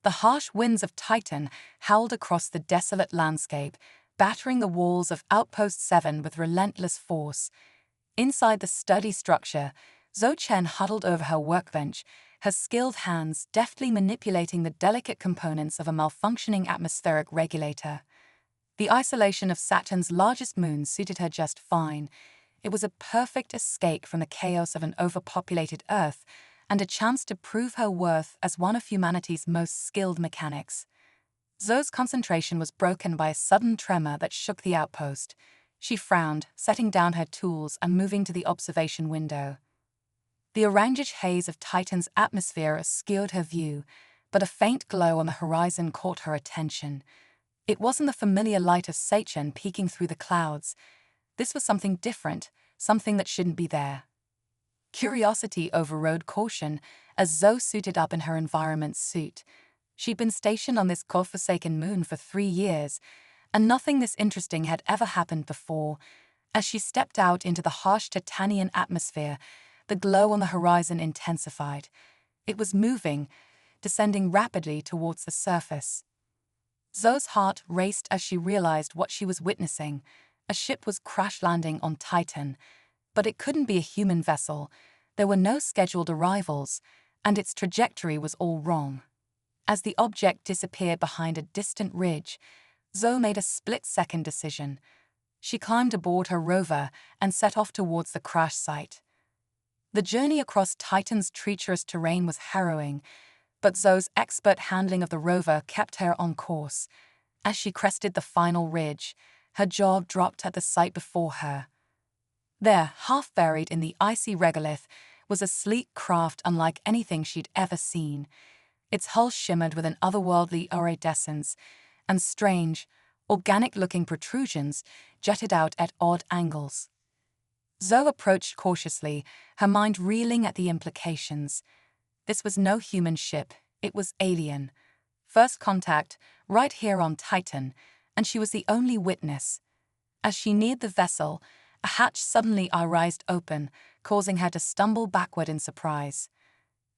The harsh winds of Titan howled across the desolate landscape, battering the walls of Outpost 7 with relentless force. Inside the sturdy structure, Zhou Chen huddled over her workbench, her skilled hands deftly manipulating the delicate components of a malfunctioning atmospheric regulator. The isolation of Saturn's largest moon suited her just fine. It was a perfect escape from the chaos of an overpopulated Earth, and a chance to prove her worth as one of humanity's most skilled mechanics. Zhou's concentration was broken by a sudden tremor that shook the outpost. She frowned, setting down her tools and moving to the observation window. The orangish haze of Titan's atmosphere obscured her view, but a faint glow on the horizon caught her attention. It wasn't the familiar light of Sachin peeking through the clouds. This was something different, something that shouldn't be there. Curiosity overrode caution as Zhou suited up in her environment suit. She'd been stationed on this godforsaken moon for 3 years, and nothing this interesting had ever happened before. As she stepped out into the harsh Titanian atmosphere, the glow on the horizon intensified. It was moving, descending rapidly towards the surface. Zhou's heart raced as she realized what she was witnessing. A ship was crash-landing on Titan. But it couldn't be a human vessel. There were no scheduled arrivals, and its trajectory was all wrong. As the object disappeared behind a distant ridge, Zhou made a split-second decision. She climbed aboard her rover and set off towards the crash site. The journey across Titan's treacherous terrain was harrowing, but Zhou's expert handling of the rover kept her on course. As she crested the final ridge, her jaw dropped at the sight before her. There, half buried in the icy regolith, was a sleek craft unlike anything she'd ever seen. Its hull shimmered with an otherworldly iridescence, and strange, organic-looking protrusions jutted out at odd angles. Zhou approached cautiously, her mind reeling at the implications. This was no human ship, it was alien. First contact, right here on Titan, and she was the only witness. As she neared the vessel, a hatch suddenly rised open, causing her to stumble backward in surprise.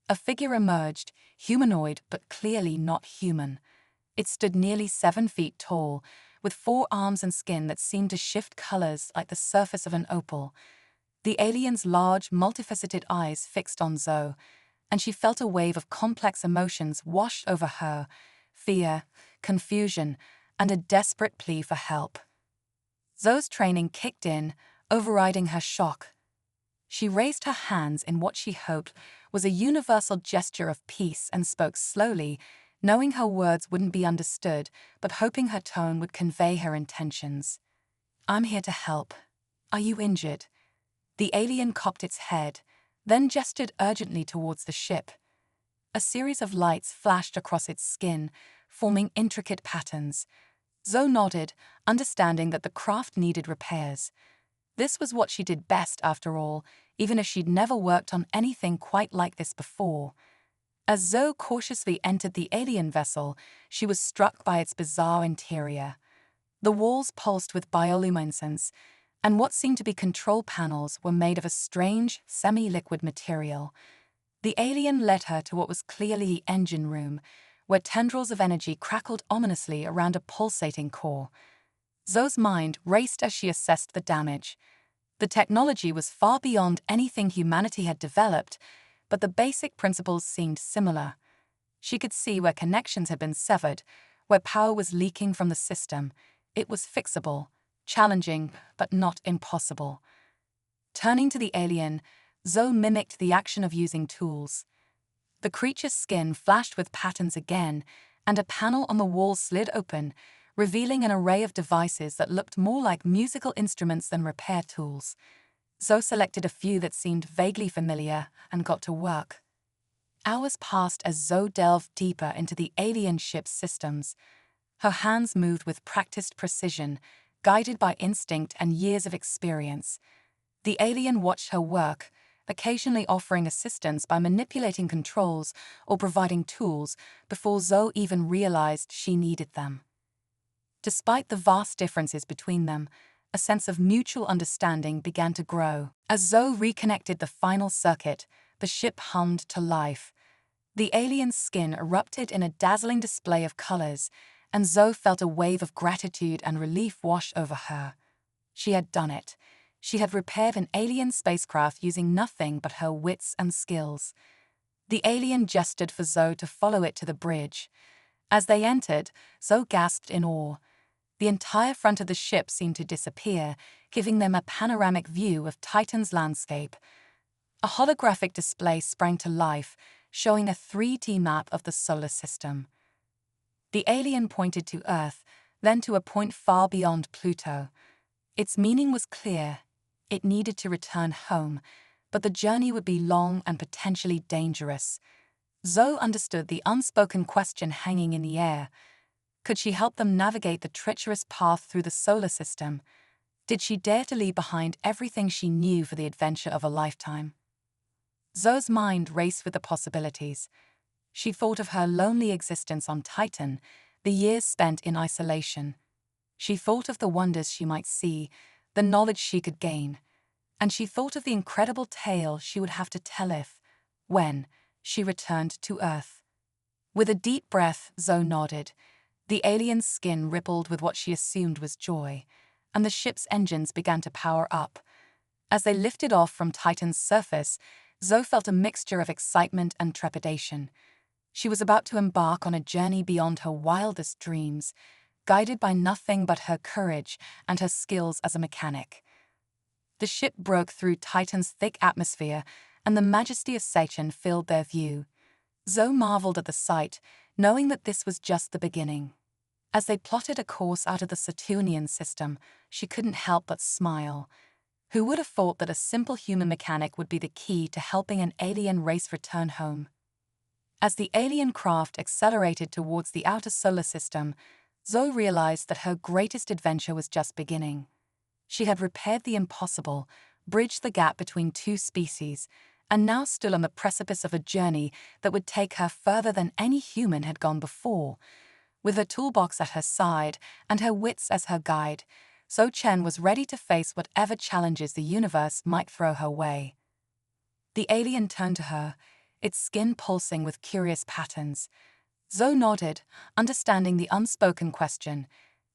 A figure emerged, humanoid but clearly not human. It stood nearly 7 feet tall, with 4 arms and skin that seemed to shift colors like the surface of an opal. The alien's large, multifaceted eyes fixed on Zhou, and she felt a wave of complex emotions wash over her: fear, confusion, and a desperate plea for help. Zhou's training kicked in, overriding her shock. She raised her hands in what she hoped was a universal gesture of peace and spoke slowly, knowing her words wouldn't be understood, but hoping her tone would convey her intentions. "I'm here to help. Are you injured?" The alien cocked its head, then gestured urgently towards the ship. A series of lights flashed across its skin, forming intricate patterns. Zhou nodded, understanding that the craft needed repairs. This was what she did best, after all, even if she'd never worked on anything quite like this before. As Zhou cautiously entered the alien vessel, she was struck by its bizarre interior. The walls pulsed with bioluminescence, and what seemed to be control panels were made of a strange, semi-liquid material. The alien led her to what was clearly the engine room, where tendrils of energy crackled ominously around a pulsating core. Zhou's mind raced as she assessed the damage. The technology was far beyond anything humanity had developed, but the basic principles seemed similar. She could see where connections had been severed, where power was leaking from the system. It was fixable, challenging, but not impossible. Turning to the alien, Zhou mimicked the action of using tools. The creature's skin flashed with patterns again, and a panel on the wall slid open, revealing an array of devices that looked more like musical instruments than repair tools. Zhou selected a few that seemed vaguely familiar and got to work. Hours passed as Zhou delved deeper into the alien ship's systems. Her hands moved with practiced precision, guided by instinct and years of experience. The alien watched her work, occasionally offering assistance by manipulating controls or providing tools before Zhou even realized she needed them. Despite the vast differences between them, a sense of mutual understanding began to grow. As Zhou reconnected the final circuit, the ship hummed to life. The alien's skin erupted in a dazzling display of colors, and Zoe felt a wave of gratitude and relief wash over her. She had done it. She had repaired an alien spacecraft using nothing but her wits and skills. The alien gestured for Zoe to follow it to the bridge. As they entered, Zoe gasped in awe. The entire front of the ship seemed to disappear, giving them a panoramic view of Titan's landscape. A holographic display sprang to life, showing a 3D map of the solar system. The alien pointed to Earth, then to a point far beyond Pluto. Its meaning was clear. It needed to return home, but the journey would be long and potentially dangerous. Zoe understood the unspoken question hanging in the air. Could she help them navigate the treacherous path through the solar system? Did she dare to leave behind everything she knew for the adventure of a lifetime? Zoe's mind raced with the possibilities. She thought of her lonely existence on Titan, the years spent in isolation. She thought of the wonders she might see, the knowledge she could gain. And she thought of the incredible tale she would have to tell if, when, she returned to Earth. With a deep breath, Zoe nodded. The alien's skin rippled with what she assumed was joy, and the ship's engines began to power up. As they lifted off from Titan's surface, Zoe felt a mixture of excitement and trepidation. She was about to embark on a journey beyond her wildest dreams, guided by nothing but her courage and her skills as a mechanic. The ship broke through Titan's thick atmosphere, and the majesty of Saturn filled their view. Zoe marveled at the sight, knowing that this was just the beginning. As they plotted a course out of the Saturnian system, she couldn't help but smile. Who would have thought that a simple human mechanic would be the key to helping an alien race return home? As the alien craft accelerated towards the outer solar system, Zoe realized that her greatest adventure was just beginning. She had repaired the impossible, bridged the gap between two species, and now stood on the precipice of a journey that would take her further than any human had gone before. With her toolbox at her side and her wits as her guide, Zoe Chen was ready to face whatever challenges the universe might throw her way. The alien turned to her, its skin pulsing with curious patterns. Zoe nodded, understanding the unspoken question.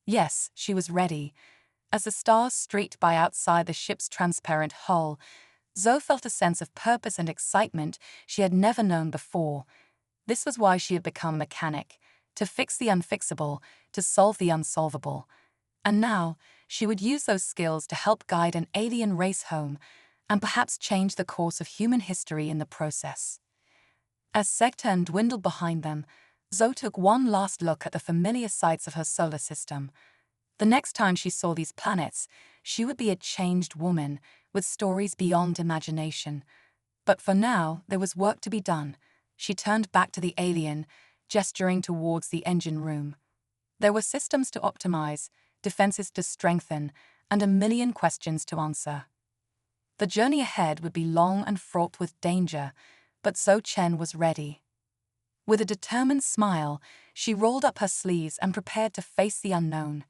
Yes, she was ready. As the stars streaked by outside the ship's transparent hull, Zoe felt a sense of purpose and excitement she had never known before. This was why she had become a mechanic, to fix the unfixable, to solve the unsolvable. And now, she would use those skills to help guide an alien race home, and perhaps change the course of human history in the process. As Saturn dwindled behind them, Zoe took one last look at the familiar sights of her solar system. The next time she saw these planets, she would be a changed woman, with stories beyond imagination. But for now, there was work to be done. She turned back to the alien, gesturing towards the engine room. There were systems to optimize, defenses to strengthen, and a million questions to answer. The journey ahead would be long and fraught with danger, but Zoe Chen was ready. With a determined smile, she rolled up her sleeves and prepared to face the unknown.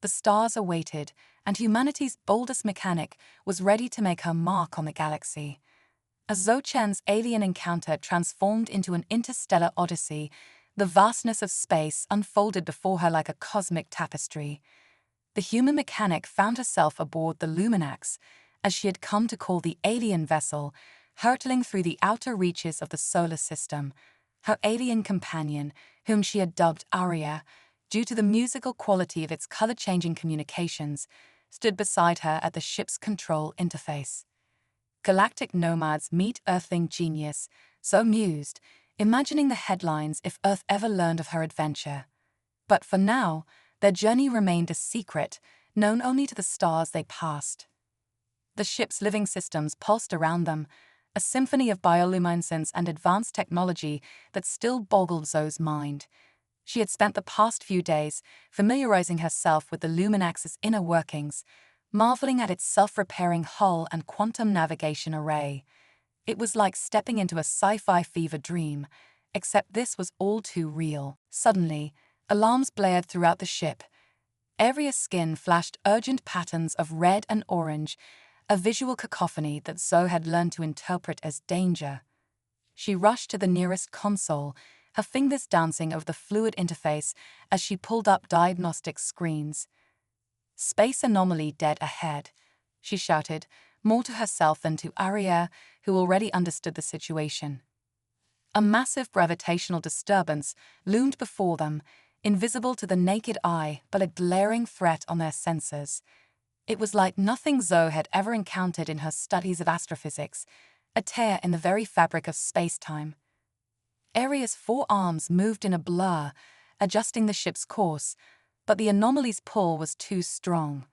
The stars awaited, and humanity's boldest mechanic was ready to make her mark on the galaxy. As Zoe Chen's alien encounter transformed into an interstellar odyssey, the vastness of space unfolded before her like a cosmic tapestry. The human mechanic found herself aboard the Luminax, as she had come to call the alien vessel, hurtling through the outer reaches of the solar system. Her alien companion, whom she had dubbed Aria, due to the musical quality of its color-changing communications, stood beside her at the ship's control interface. Galactic nomads meet Earthling genius, so mused, imagining the headlines if Earth ever learned of her adventure. But for now, their journey remained a secret, known only to the stars they passed. The ship's living systems pulsed around them, a symphony of bioluminescence and advanced technology that still boggled Zoe's mind. She had spent the past few days familiarizing herself with the Luminax's inner workings, marveling at its self-repairing hull and quantum navigation array. It was like stepping into a sci-fi fever dream, except this was all too real. Suddenly, alarms blared throughout the ship. Aria's skin flashed urgent patterns of red and orange, a visual cacophony that Zoe had learned to interpret as danger. She rushed to the nearest console, her fingers dancing over the fluid interface as she pulled up diagnostic screens. "Space anomaly dead ahead," she shouted, more to herself than to Arya, who already understood the situation. A massive gravitational disturbance loomed before them, invisible to the naked eye but a glaring threat on their sensors. It was like nothing Zoe had ever encountered in her studies of astrophysics, a tear in the very fabric of space-time. Arya's four arms moved in a blur, adjusting the ship's course, but the anomaly's pull was too strong.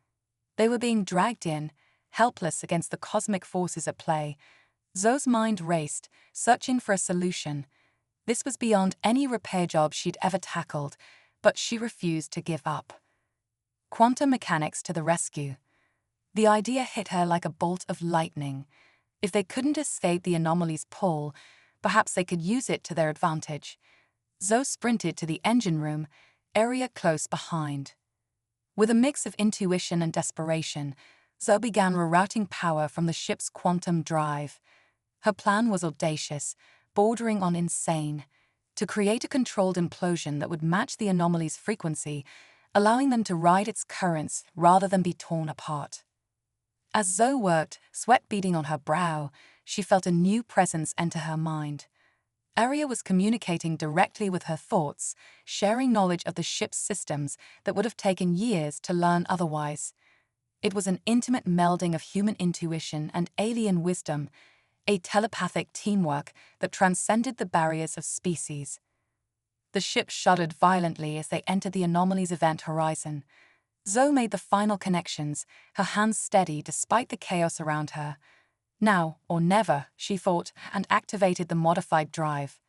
They were being dragged in, helpless against the cosmic forces at play. Zoe's mind raced, searching for a solution. This was beyond any repair job she'd ever tackled, but she refused to give up. Quantum mechanics to the rescue. The idea hit her like a bolt of lightning. If they couldn't escape the anomaly's pull, perhaps they could use it to their advantage. Zoe sprinted to the engine room, Arya close behind. With a mix of intuition and desperation, Zoe began rerouting power from the ship's quantum drive. Her plan was audacious, bordering on insane, to create a controlled implosion that would match the anomaly's frequency, allowing them to ride its currents rather than be torn apart. As Zoe worked, sweat beading on her brow, she felt a new presence enter her mind. Arya was communicating directly with her thoughts, sharing knowledge of the ship's systems that would have taken years to learn otherwise. It was an intimate melding of human intuition and alien wisdom, a telepathic teamwork that transcended the barriers of species. The ship shuddered violently as they entered the anomaly's event horizon. Zoe made the final connections, her hands steady despite the chaos around her. Now or never, she thought, and activated the modified drive.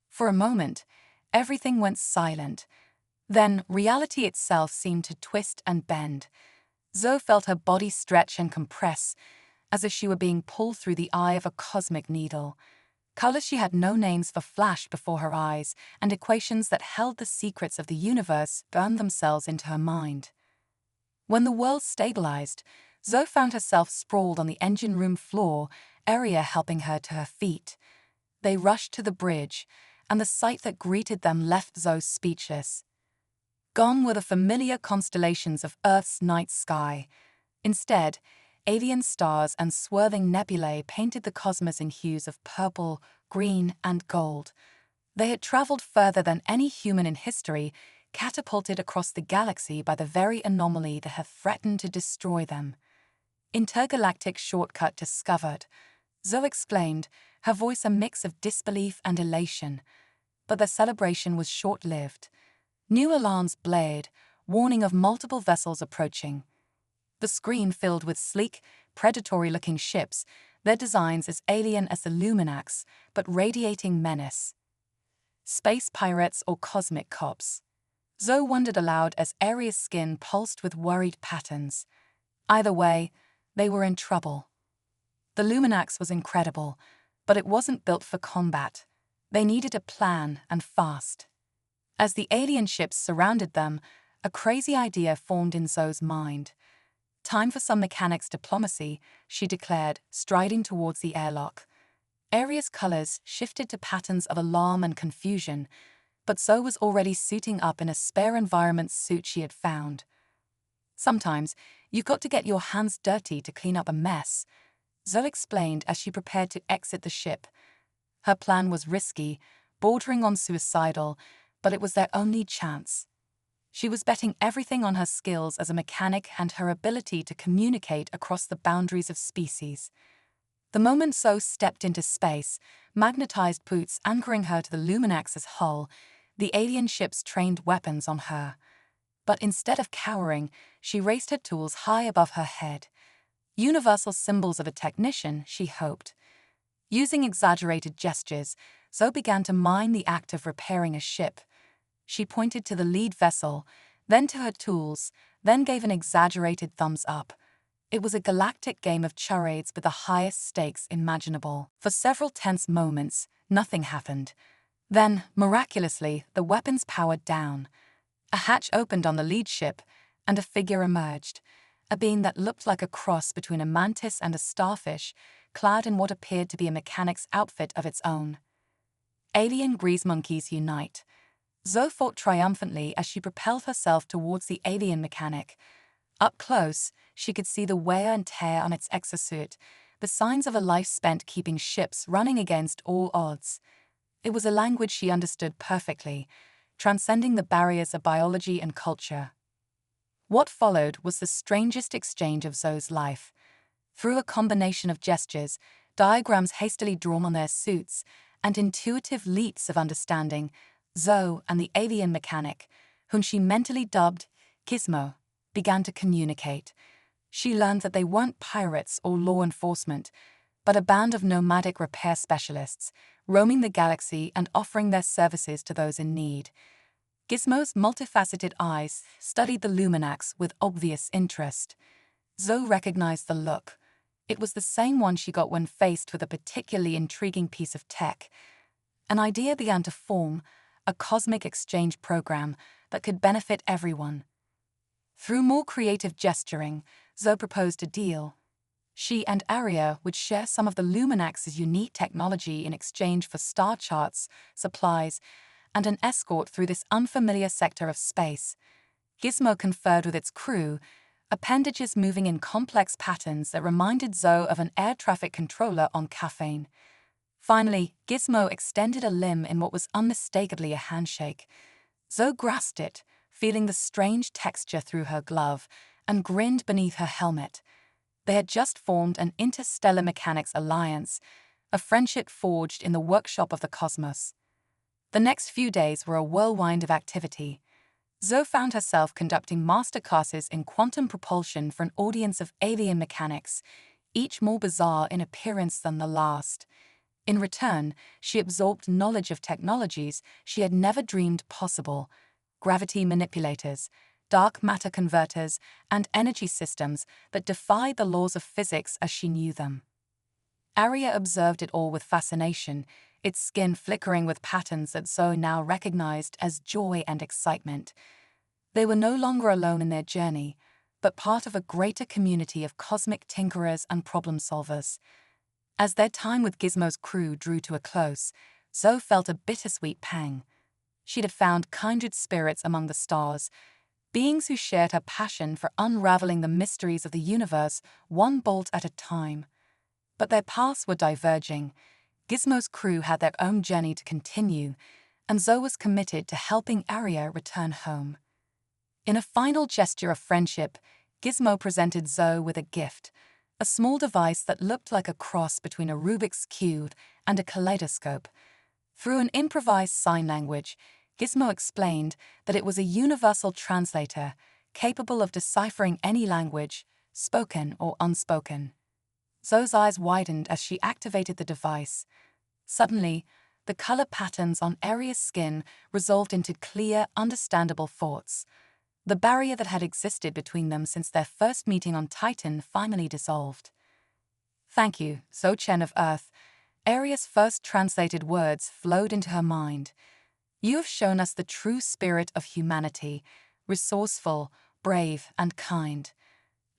For a moment, everything went silent. Then reality itself seemed to twist and bend. Zoe felt her body stretch and compress, as if she were being pulled through the eye of a cosmic needle. Colors she had no names for flashed before her eyes, and equations that held the secrets of the universe burned themselves into her mind. When the world stabilized, Zoe found herself sprawled on the engine room floor, Arya helping her to her feet. They rushed to the bridge, and the sight that greeted them left Zoe speechless. Gone were the familiar constellations of Earth's night sky. Instead, alien stars and swirling nebulae painted the cosmos in hues of purple, green, and gold. They had traveled further than any human in history, catapulted across the galaxy by the very anomaly that had threatened to destroy them. "Intergalactic shortcut discovered," Zoe exclaimed, her voice a mix of disbelief and elation. But the celebration was short-lived. New alarms blared, warning of multiple vessels approaching. The screen filled with sleek, predatory-looking ships, their designs as alien as the Luminax, but radiating menace. Space pirates or cosmic cops? Zoe wondered aloud as Arya's skin pulsed with worried patterns. Either way, they were in trouble. The Luminax was incredible, but it wasn't built for combat. They needed a plan, and fast. As the alien ships surrounded them, a crazy idea formed in Zoe's mind. "Time for some mechanics diplomacy," she declared, striding towards the airlock. Arya's colors shifted to patterns of alarm and confusion, but Zoe was already suiting up in a spare environment suit she had found. "Sometimes, you've got to get your hands dirty to clean up a mess," Zoe explained as she prepared to exit the ship. Her plan was risky, bordering on suicidal, but it was their only chance. She was betting everything on her skills as a mechanic and her ability to communicate across the boundaries of species. The moment Zoe stepped into space, magnetized boots anchoring her to the Luminax's hull, the alien ships trained weapons on her. But instead of cowering, she raised her tools high above her head. Universal symbols of a technician, she hoped. Using exaggerated gestures, Zoe began to mime the act of repairing a ship. She pointed to the lead vessel, then to her tools, then gave an exaggerated thumbs up. It was a galactic game of charades with the highest stakes imaginable. For several tense moments, nothing happened. Then, miraculously, the weapons powered down. A hatch opened on the lead ship, and a figure emerged, a being that looked like a cross between a mantis and a starfish, clad in what appeared to be a mechanic's outfit of its own. Alien grease monkeys unite. Zoe fought triumphantly as she propelled herself towards the alien mechanic. Up close, she could see the wear and tear on its exosuit, the signs of a life spent keeping ships running against all odds. It was a language she understood perfectly, transcending the barriers of biology and culture. What followed was the strangest exchange of Zoe's life. Through a combination of gestures, diagrams hastily drawn on their suits, and intuitive leaps of understanding, Zoe and the alien mechanic, whom she mentally dubbed Gizmo, began to communicate. She learned that they weren't pirates or law enforcement, but a band of nomadic repair specialists, roaming the galaxy and offering their services to those in need. Gizmo's multifaceted eyes studied the Luminax with obvious interest. Zoe recognized the look. It was the same one she got when faced with a particularly intriguing piece of tech. An idea began to form, a cosmic exchange program that could benefit everyone. Through more creative gesturing, Zoe proposed a deal. She and Aria would share some of the Luminax's unique technology in exchange for star charts, supplies, and an escort through this unfamiliar sector of space. Gizmo conferred with its crew, appendages moving in complex patterns that reminded Zoe of an air traffic controller on caffeine. Finally, Gizmo extended a limb in what was unmistakably a handshake. Zoe grasped it, feeling the strange texture through her glove, and grinned beneath her helmet. They had just formed an interstellar mechanics alliance, a friendship forged in the workshop of the cosmos. The next few days were a whirlwind of activity. Zoe found herself conducting masterclasses in quantum propulsion for an audience of alien mechanics, each more bizarre in appearance than the last. In return, she absorbed knowledge of technologies she had never dreamed possible: gravity manipulators, dark matter converters, and energy systems that defied the laws of physics as she knew them. Aria observed it all with fascination, its skin flickering with patterns that Zoe now recognized as joy and excitement. They were no longer alone in their journey, but part of a greater community of cosmic tinkerers and problem solvers. As their time with Gizmo's crew drew to a close, Zoe felt a bittersweet pang. She'd have found kindred spirits among the stars, beings who shared her passion for unraveling the mysteries of the universe one bolt at a time. But their paths were diverging. Gizmo's crew had their own journey to continue, and Zoe was committed to helping Aria return home. In a final gesture of friendship, Gizmo presented Zoe with a gift, a small device that looked like a cross between a Rubik's Cube and a kaleidoscope. Through an improvised sign language, Gizmo explained that it was a universal translator, capable of deciphering any language, spoken or unspoken. Zoe's eyes widened as she activated the device. Suddenly, the color patterns on Aria's skin resolved into clear, understandable thoughts. The barrier that had existed between them since their first meeting on Titan finally dissolved. "Thank you, Zoe Chen of Earth." Aria's first translated words flowed into her mind. "You have shown us the true spirit of humanity, resourceful, brave, and kind.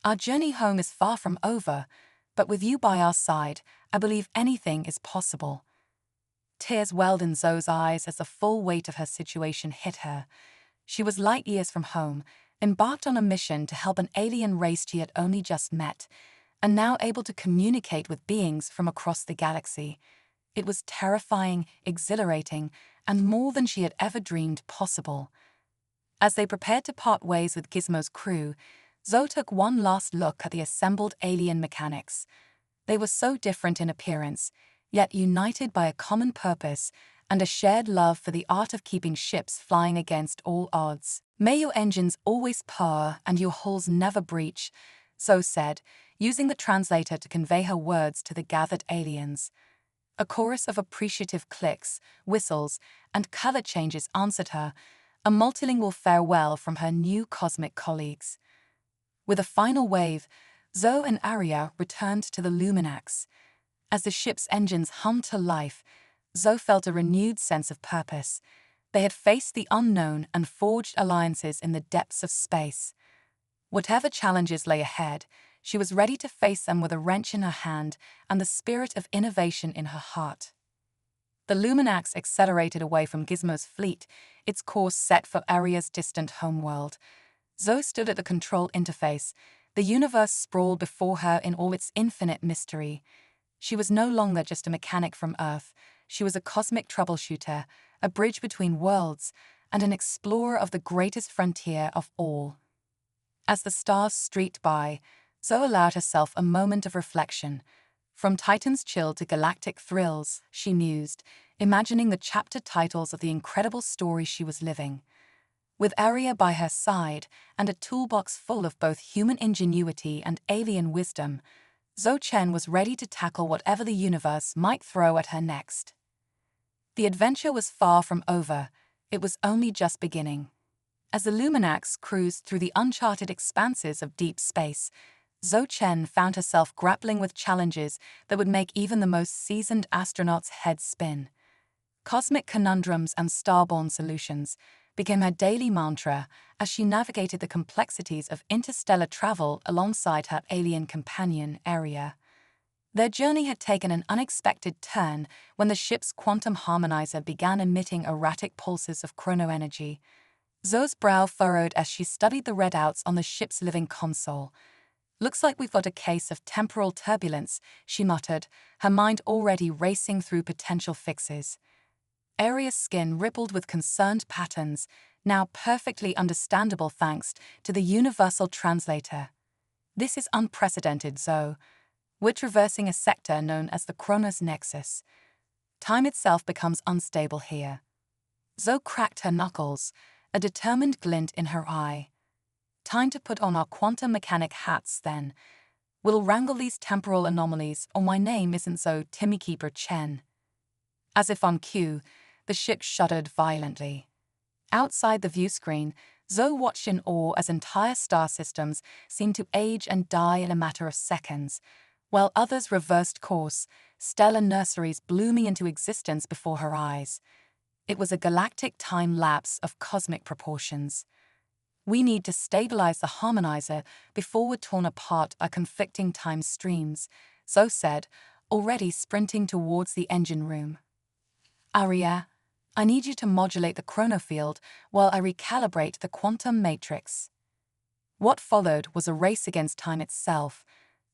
Our journey home is far from over, but with you by our side, I believe anything is possible." Tears welled in Zoe's eyes as the full weight of her situation hit her. She was light years from home, embarked on a mission to help an alien race she had only just met, and now able to communicate with beings from across the galaxy. It was terrifying, exhilarating, and more than she had ever dreamed possible. As they prepared to part ways with Gizmo's crew, Zoe took one last look at the assembled alien mechanics. They were so different in appearance, yet united by a common purpose and a shared love for the art of keeping ships flying against all odds. "May your engines always purr and your hulls never breach," Zoe said, using the translator to convey her words to the gathered aliens. A chorus of appreciative clicks, whistles, and color changes answered her, a multilingual farewell from her new cosmic colleagues. With a final wave, Zoe and Aria returned to the Luminax. As the ship's engines hummed to life, Zoe felt a renewed sense of purpose. They had faced the unknown and forged alliances in the depths of space. Whatever challenges lay ahead, She was ready to face them with a wrench in her hand and the spirit of innovation in her heart. The Luminax accelerated away from Gizmo's fleet, its course set for Aria's distant homeworld. Zoe stood at the control interface. The universe sprawled before her in all its infinite mystery. She was no longer just a mechanic from Earth. She was a cosmic troubleshooter, a bridge between worlds, and an explorer of the greatest frontier of all. As the stars streaked by, Zoe allowed herself a moment of reflection. From Titan's chill to galactic thrills, she mused, imagining the chapter titles of the incredible story she was living. With Aria by her side and a toolbox full of both human ingenuity and alien wisdom, Zoe Chen was ready to tackle whatever the universe might throw at her next. The adventure was far from over. It was only just beginning. As the Luminax cruised through the uncharted expanses of deep space, Zoe Chen found herself grappling with challenges that would make even the most seasoned astronauts' heads spin. Cosmic conundrums and starborn solutions became her daily mantra as she navigated the complexities of interstellar travel alongside her alien companion, Aria. Their journey had taken an unexpected turn when the ship's quantum harmonizer began emitting erratic pulses of chronoenergy. Zoe's brow furrowed as she studied the readouts on the ship's living console. "Looks like we've got a case of temporal turbulence," she muttered, her mind already racing through potential fixes. Aria's skin rippled with concerned patterns, now perfectly understandable thanks to the universal translator. "This is unprecedented, Zoe. We're traversing a sector known as the Chronos Nexus. Time itself becomes unstable here." Zoe cracked her knuckles, a determined glint in her eye. "Time to put on our quantum mechanic hats, then. We'll wrangle these temporal anomalies, or my name isn't Zoe Timmykeeper Chen." As if on cue, the ship shuddered violently. Outside the viewscreen, Zoe watched in awe as entire star systems seemed to age and die in a matter of seconds, while others reversed course, stellar nurseries blooming into existence before her eyes. It was a galactic time lapse of cosmic proportions. "We need to stabilize the harmonizer before we're torn apart by conflicting time streams," Zoe said, already sprinting towards the engine room. "Aria, I need you to modulate the chronofield while I recalibrate the quantum matrix." What followed was a race against time itself.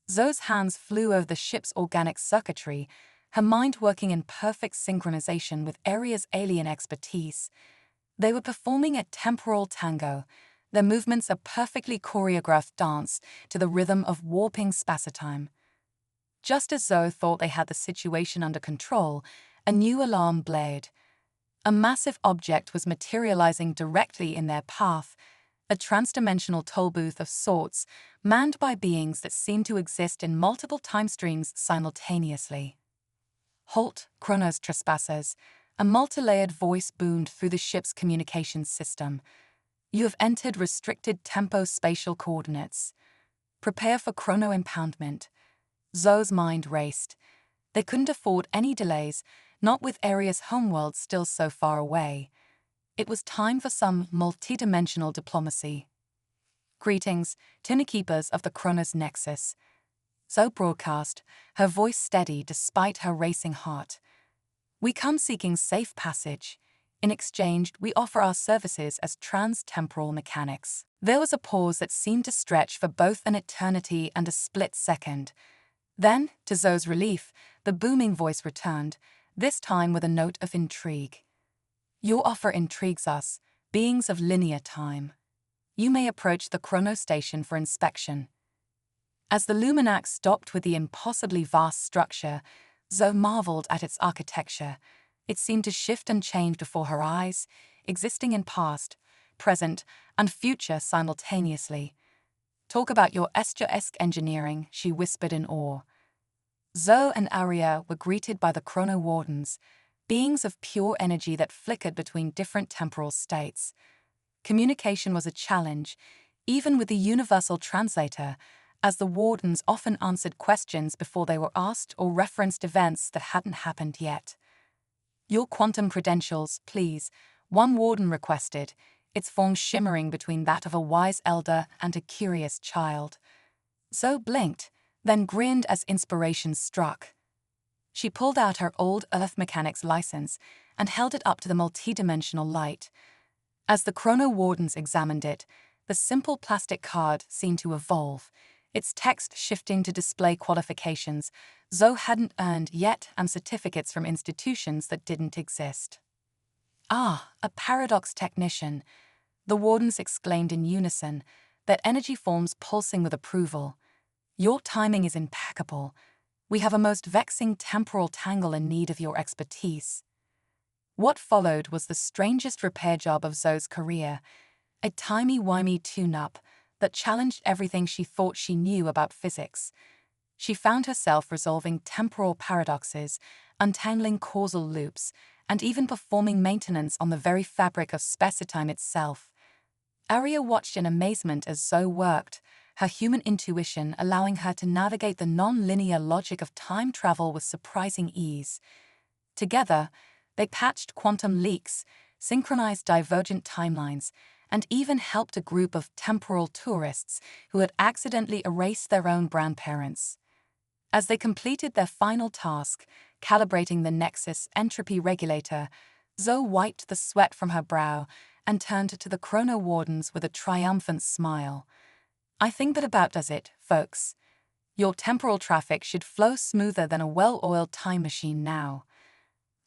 Zoe's hands flew over the ship's organic circuitry, her mind working in perfect synchronization with Aria's alien expertise. They were performing a temporal tango, their movements a perfectly choreographed dance to the rhythm of warping spacetime. Just as Zoe thought they had the situation under control, a new alarm blared. A massive object was materializing directly in their path, a transdimensional toll booth of sorts, manned by beings that seemed to exist in multiple time streams simultaneously. "Halt, Chronos trespassers," a multi-layered voice boomed through the ship's communications system. "You have entered restricted tempo-spatial coordinates. Prepare for chrono impoundment." Zoe's mind raced. They couldn't afford any delays, not with Aria's homeworld still so far away. It was time for some multidimensional diplomacy. "Greetings, Tinnerkeepers of the Chronos Nexus." Zoe broadcast, her voice steady despite her racing heart. "We come seeking safe passage. In exchange, we offer our services as trans-temporal mechanics." There was a pause that seemed to stretch for both an eternity and a split second. Then, to Zoe's relief, the booming voice returned, this time with a note of intrigue. "Your offer intrigues us, beings of linear time. You may approach the chrono station for inspection." As the Luminax stopped with the impossibly vast structure, Zoe marveled at its architecture. It seemed to shift and change before her eyes, existing in past, present, and future simultaneously. "Talk about your Escher-esque engineering," she whispered in awe. Zoe and Aria were greeted by the Chrono Wardens, beings of pure energy that flickered between different temporal states. Communication was a challenge, even with the universal translator, as the Wardens often answered questions before they were asked or referenced events that hadn't happened yet. "Your quantum credentials, please," one Warden requested, its form shimmering between that of a wise elder and a curious child. Zoe blinked, then grinned as inspiration struck. She pulled out her old Earth mechanics license and held it up to the multidimensional light. As the Chrono Wardens examined it, the simple plastic card seemed to evolve, its text shifting to display qualifications Zoe hadn't earned yet and certificates from institutions that didn't exist. "Ah, a paradox technician," the Wardens exclaimed in unison, their energy forms pulsing with approval. "Your timing is impeccable. We have a most vexing temporal tangle in need of your expertise." What followed was the strangest repair job of Zoe's career, a timey-wimey tune-up that challenged everything she thought she knew about physics. She found herself resolving temporal paradoxes, untangling causal loops, and even performing maintenance on the very fabric of space-time itself. Arya watched in amazement as Zoe worked, her human intuition allowing her to navigate the non-linear logic of time travel with surprising ease. Together, they patched quantum leaks, synchronized divergent timelines, and even helped a group of temporal tourists who had accidentally erased their own grandparents. As they completed their final task, calibrating the Nexus entropy regulator, Zoe wiped the sweat from her brow and turned to the Chrono Wardens with a triumphant smile. "I think that about does it, folks. Your temporal traffic should flow smoother than a well-oiled time machine now."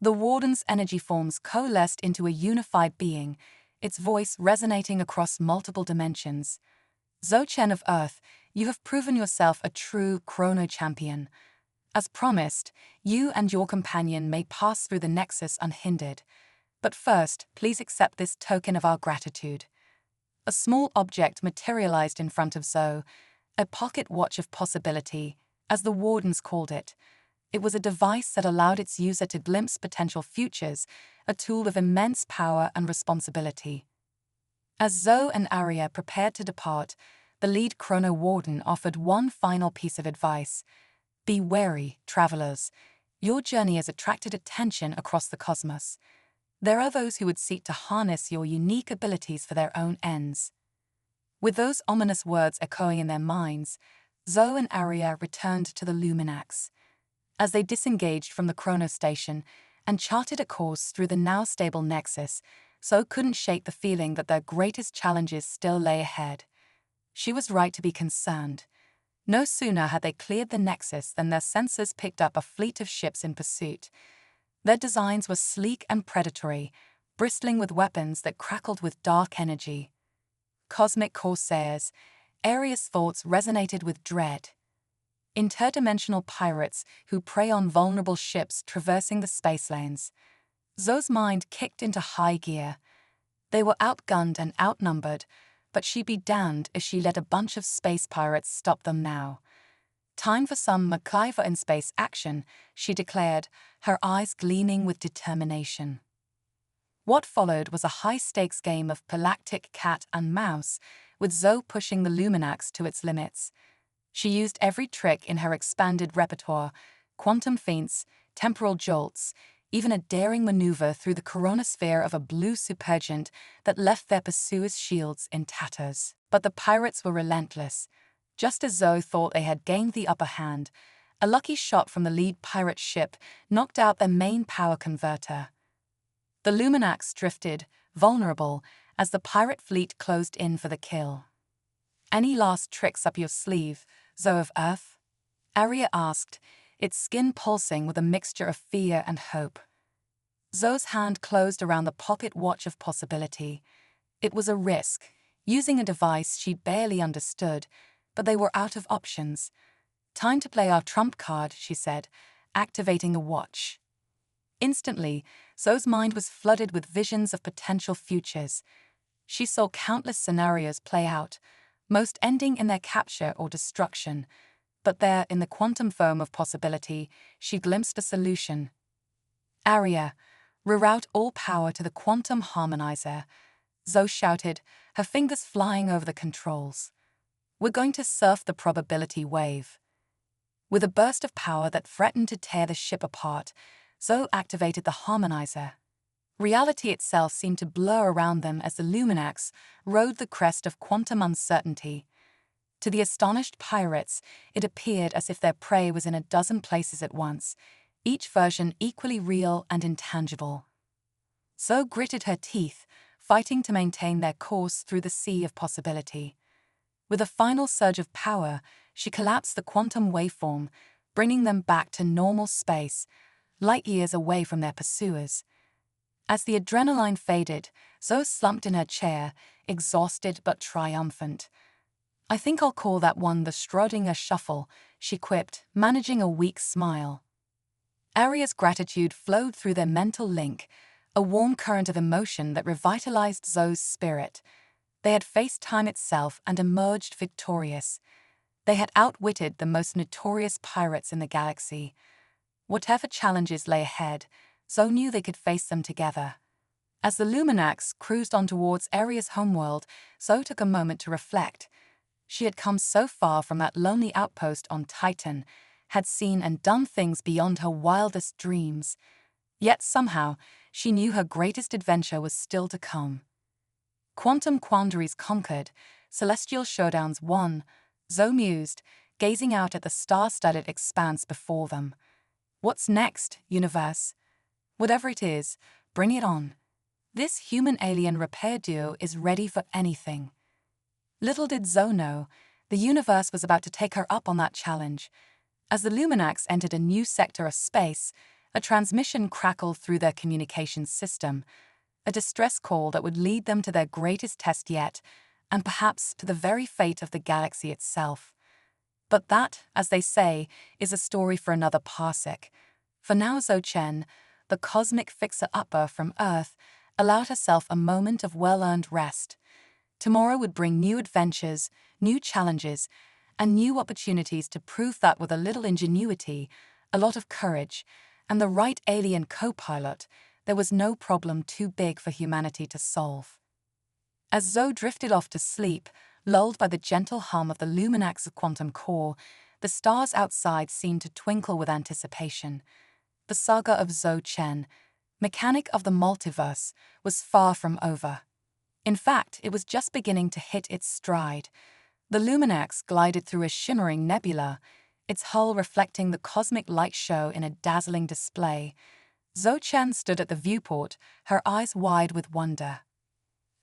The Warden's energy forms coalesced into a unified being, its voice resonating across multiple dimensions. "Zoe Chen of Earth, you have proven yourself a true chrono champion. As promised, you and your companion may pass through the Nexus unhindered. But first, please accept this token of our gratitude." A small object materialized in front of Zoe, a pocket watch of possibility, as the Wardens called it. It was a device that allowed its user to glimpse potential futures, a tool of immense power and responsibility. As Zoe and Arya prepared to depart, the lead Chrono Warden offered one final piece of advice. "Be wary, travelers. Your journey has attracted attention across the cosmos. There are those who would seek to harness your unique abilities for their own ends." With those ominous words echoing in their minds, Zoe and Arya returned to the Luminax. As they disengaged from the Chrono Station and charted a course through the now stable Nexus, Zoe couldn't shake the feeling that their greatest challenges still lay ahead. She was right to be concerned. No sooner had they cleared the Nexus than their sensors picked up a fleet of ships in pursuit. Their designs were sleek and predatory, bristling with weapons that crackled with dark energy. Cosmic corsairs, Arya's thoughts resonated with dread. Interdimensional pirates who prey on vulnerable ships traversing the space lanes. Zoe's mind kicked into high gear. They were outgunned and outnumbered, but she'd be damned if she let a bunch of space pirates stop them now. "Time for some MacGyver in space action," she declared, her eyes gleaming with determination. What followed was a high-stakes game of galactic cat and mouse, with Zoe pushing the Luminax to its limits. She used every trick in her expanded repertoire: quantum feints, temporal jolts, even a daring maneuver through the coronosphere of a blue supergiant that left their pursuers' shields in tatters. But the pirates were relentless. Just as Zoe thought they had gained the upper hand, a lucky shot from the lead pirate ship knocked out their main power converter. The Luminax drifted, vulnerable, as the pirate fleet closed in for the kill. "Any last tricks up your sleeve, Zoe of Earth?" Arya asked, its skin pulsing with a mixture of fear and hope. Zoe's hand closed around the pocket watch of possibility. It was a risk, using a device she barely understood, but they were out of options. "Time to play our trump card," she said, activating the watch. Instantly, Zoe's mind was flooded with visions of potential futures. She saw countless scenarios play out, most ending in their capture or destruction. But there, in the quantum foam of possibility, she glimpsed a solution. "Arya, reroute all power to the quantum harmonizer," Zoe shouted, her fingers flying over the controls. "We're going to surf the probability wave." With a burst of power that threatened to tear the ship apart, Zoe activated the harmonizer. Reality itself seemed to blur around them as the Luminax rode the crest of quantum uncertainty. To the astonished pirates, it appeared as if their prey was in a dozen places at once, each version equally real and intangible. Zoe gritted her teeth, fighting to maintain their course through the sea of possibility. With a final surge of power, she collapsed the quantum waveform, bringing them back to normal space, light years away from their pursuers. As the adrenaline faded, Zoe slumped in her chair, exhausted but triumphant. "I think I'll call that one the Schrödinger shuffle," she quipped, managing a weak smile. Aria's gratitude flowed through their mental link, a warm current of emotion that revitalized Zoe's spirit. They had faced time itself and emerged victorious. They had outwitted the most notorious pirates in the galaxy. Whatever challenges lay ahead, Zoe knew they could face them together. As the Luminax cruised on towards Aria's homeworld, Zoe took a moment to reflect. She had come so far from that lonely outpost on Titan, had seen and done things beyond her wildest dreams. Yet somehow, she knew her greatest adventure was still to come. Quantum quandaries conquered, celestial showdowns won, Zoe mused, gazing out at the star-studded expanse before them. What's next, universe? Whatever it is, bring it on. This human-alien repair duo is ready for anything. Little did Zoe know, the universe was about to take her up on that challenge. As the Luminax entered a new sector of space, a transmission crackled through their communications system, a distress call that would lead them to their greatest test yet, and perhaps to the very fate of the galaxy itself. But that, as they say, is a story for another parsec. For now Zoe Chen, the cosmic fixer-upper from Earth, allowed herself a moment of well-earned rest. Tomorrow would bring new adventures, new challenges, and new opportunities to prove that with a little ingenuity, a lot of courage, and the right alien co-pilot, there was no problem too big for humanity to solve. As Zoe drifted off to sleep, lulled by the gentle hum of the Luminax's quantum core, the stars outside seemed to twinkle with anticipation. The saga of Zoe Chen, mechanic of the multiverse, was far from over. In fact, it was just beginning to hit its stride. The Luminax glided through a shimmering nebula, its hull reflecting the cosmic light show in a dazzling display. Zoe Chen stood at the viewport, her eyes wide with wonder.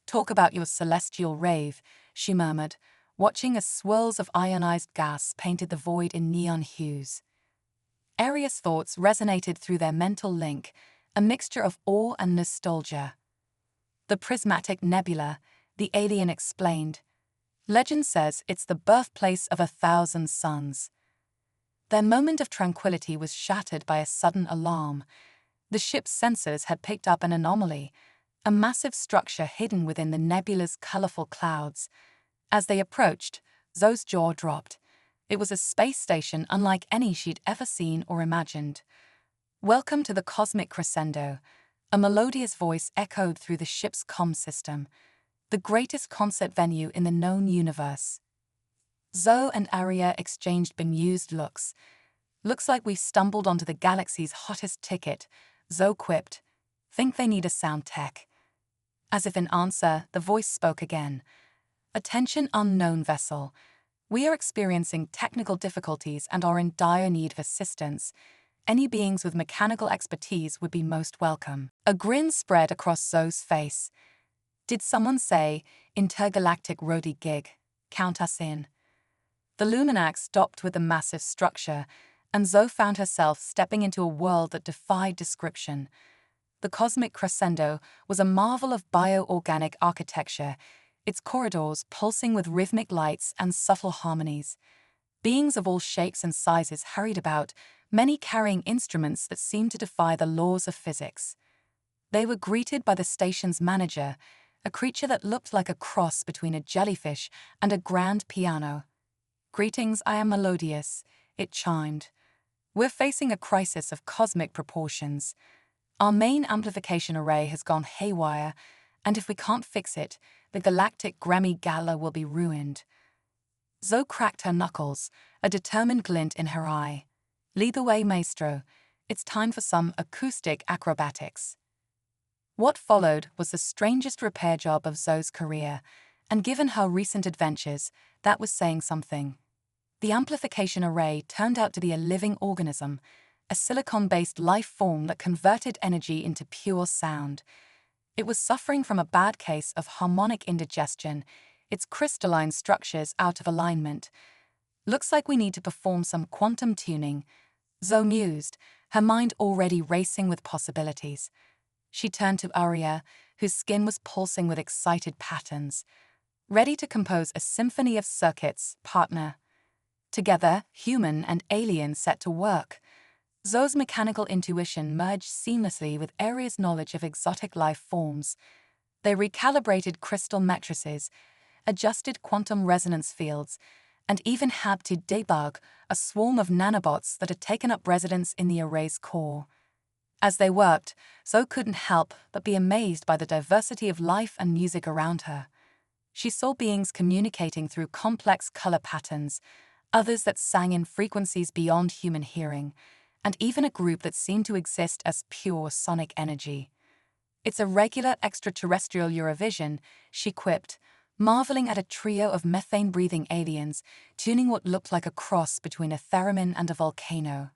"Talk about your celestial rave," she murmured, watching as swirls of ionized gas painted the void in neon hues. Aria's thoughts resonated through their mental link, a mixture of awe and nostalgia. "The prismatic nebula," the alien explained. "Legend says it's the birthplace of 1,000 suns." Their moment of tranquility was shattered by a sudden alarm. The ship's sensors had picked up an anomaly, a massive structure hidden within the nebula's colorful clouds. As they approached, Zoe's jaw dropped. It was a space station unlike any she'd ever seen or imagined. "Welcome to the cosmic crescendo," a melodious voice echoed through the ship's comm system. "The greatest concert venue in the known universe." Zoe and Aria exchanged bemused looks. "Looks like we've stumbled onto the galaxy's hottest ticket," Zoe quipped. "Think they need a sound tech." As if in answer, the voice spoke again. "Attention, unknown vessel. We are experiencing technical difficulties and are in dire need of assistance. Any beings with mechanical expertise would be most welcome." A grin spread across Zoe's face. "Did someone say, intergalactic roadie gig? Count us in." The Luminax stopped with the massive structure, and Zoe found herself stepping into a world that defied description. The cosmic crescendo was a marvel of bioorganic architecture, its corridors pulsing with rhythmic lights and subtle harmonies. Beings of all shapes and sizes hurried about, many carrying instruments that seemed to defy the laws of physics. They were greeted by the station's manager, a creature that looked like a cross between a jellyfish and a grand piano. "Greetings, I am Melodious," it chimed. "We're facing a crisis of cosmic proportions. Our main amplification array has gone haywire, and if we can't fix it, the galactic Grammy Gala will be ruined." Zoe cracked her knuckles, a determined glint in her eye. "Lead the way, maestro. It's time for some acoustic acrobatics." What followed was the strangest repair job of Zoe's career, And given her recent adventures, that was saying something. The amplification array turned out to be a living organism, a silicon-based life form that converted energy into pure sound. It was suffering from a bad case of harmonic indigestion, its crystalline structures out of alignment. Looks like we need to perform some quantum tuning, Zoe mused, her mind already racing with possibilities. She turned to Arya, whose skin was pulsing with excited patterns. Ready to compose a symphony of circuits, partner. Together, human and alien set to work. Zoe's mechanical intuition merged seamlessly with Arya's knowledge of exotic life forms. They recalibrated crystal matrices, adjusted quantum resonance fields, and even had to debug a swarm of nanobots that had taken up residence in the array's core. As they worked, Zoe couldn't help but be amazed by the diversity of life and music around her. She saw beings communicating through complex color patterns, others that sang in frequencies beyond human hearing, and even a group that seemed to exist as pure sonic energy. "It's a regular extraterrestrial Eurovision," she quipped, marveling at a trio of methane-breathing aliens tuning what looked like a cross between a theremin and a volcano.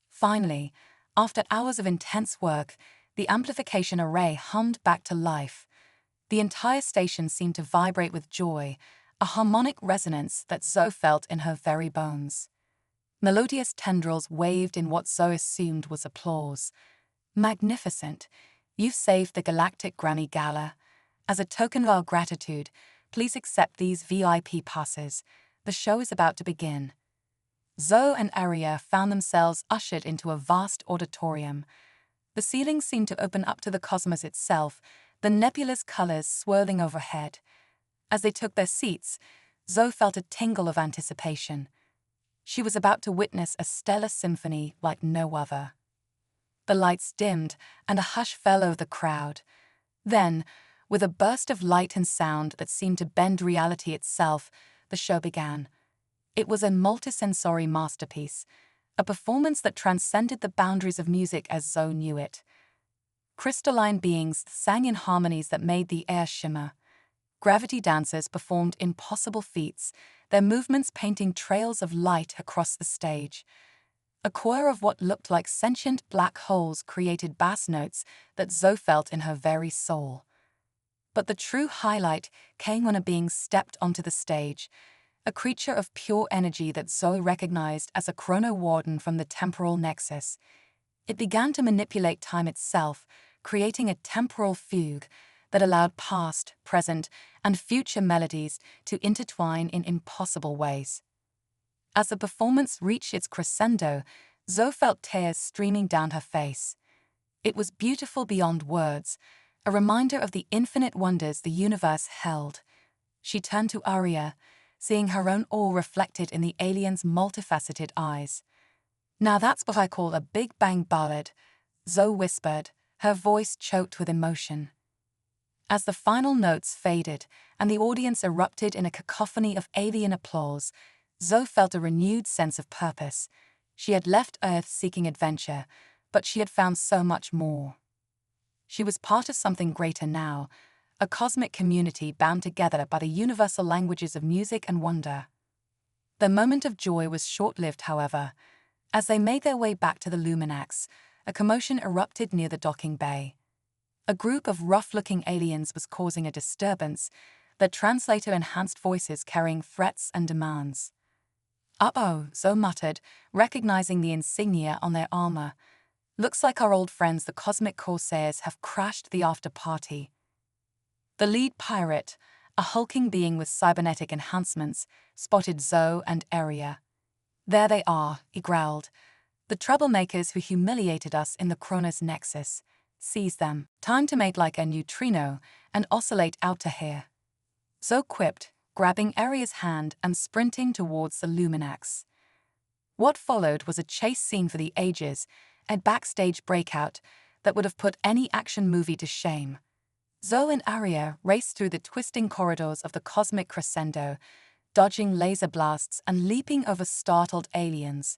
Finally, after hours of intense work, the amplification array hummed back to life. The entire station seemed to vibrate with joy, a harmonic resonance that Zoe felt in her very bones. Melodious tendrils waved in what Zoe assumed was applause. "Magnificent. You've saved the Galactic Grammy Gala. As a token of our gratitude, please accept these VIP passes. The show is about to begin." Zoe and Arya found themselves ushered into a vast auditorium. The ceiling seemed to open up to the cosmos itself, the nebulous colors swirling overhead. As they took their seats, Zoe felt a tingle of anticipation. She was about to witness a stellar symphony like no other. The lights dimmed, and a hush fell over the crowd. Then, with a burst of light and sound that seemed to bend reality itself, the show began. It was a multisensory masterpiece, a performance that transcended the boundaries of music as Zoe knew it. Crystalline beings sang in harmonies that made the air shimmer. Gravity dancers performed impossible feats, their movements painting trails of light across the stage. A choir of what looked like sentient black holes created bass notes that Zoe felt in her very soul. But the true highlight came when a being stepped onto the stage, a creature of pure energy that Zoe recognized as a chrono-warden from the temporal nexus. It began to manipulate time itself, creating a temporal fugue that allowed past, present, and future melodies to intertwine in impossible ways. As the performance reached its crescendo, Zoe felt tears streaming down her face. It was beautiful beyond words, a reminder of the infinite wonders the universe held. She turned to Arya, seeing her own awe reflected in the alien's multifaceted eyes. "Now that's what I call a Big Bang ballad," Zoe whispered, her voice choked with emotion. As the final notes faded and the audience erupted in a cacophony of alien applause, Zoe felt a renewed sense of purpose. She had left Earth seeking adventure, but she had found so much more. She was part of something greater now, a cosmic community bound together by the universal languages of music and wonder. The moment of joy was short-lived, however. As they made their way back to the Luminax, a commotion erupted near the docking bay. A group of rough-looking aliens was causing a disturbance, their translator-enhanced voices carrying threats and demands. "Uh-oh," Zoe muttered, recognizing the insignia on their armor. "Looks like our old friends the Cosmic Corsairs have crashed the after-party." The lead pirate, a hulking being with cybernetic enhancements, spotted Zoe and Arya. "There they are," he growled. "The troublemakers who humiliated us in the Kronos Nexus. Seize them. Time to make like a neutrino and oscillate out to here." Zoe quipped, grabbing Arya's hand and sprinting towards the Luminax. What followed was a chase scene for the ages, a backstage breakout that would have put any action movie to shame. Zoe and Arya raced through the twisting corridors of the cosmic crescendo, dodging laser blasts and leaping over startled aliens.